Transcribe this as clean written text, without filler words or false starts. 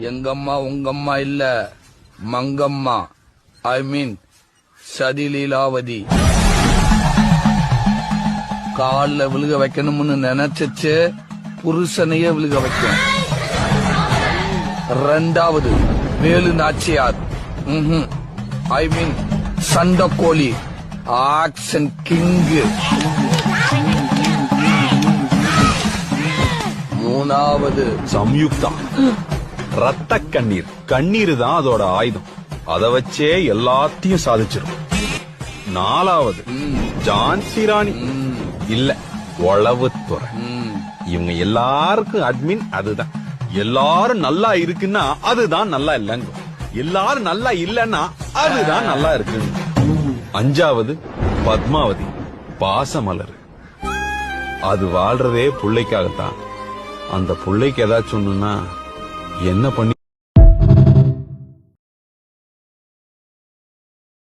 எங்கம்மா உங்கம்மா இல்ல, மங்கம்மா. ஐ மீன் சதிலீலாவதி. கால்ல விழுக வைக்கணும்னு நினைச்சிச்சு புருஷனையே விழுக வைக்கும். ரெண்டாவது வேலு நாச்சியார். ஐ மீன் சண்டக்கோழி, ஆக்ஷன் கிங்கு. மூணாவது சம்யுக்தா, ரத்த கண்ணீர். கண்ணீர் தான் அதோட ஆயுதம். அத வச்சே எல்லாத்தையும் சாதிச்சிரும். நாலாவது ஜான்சி ராணி, இல்ல உளவுத்துறை. இவங்க எல்லாருக்கும் அட்மின் அதுதான். எல்லாரும் நல்லா இருக்குன்னா அதுதான் நல்லா இல்லங்க, எல்லாரும் நல்லா இல்லன்னா அதுதான் நல்லா இருக்கு. அஞ்சாவது பத்மாவதி, பாசமலர். அது வாழ்றதே புள்ளைக்காகத்தான். அந்த புள்ளைக்கு ஏதாச்சும் ஒண்ணுன்னா என்ன பண்ணி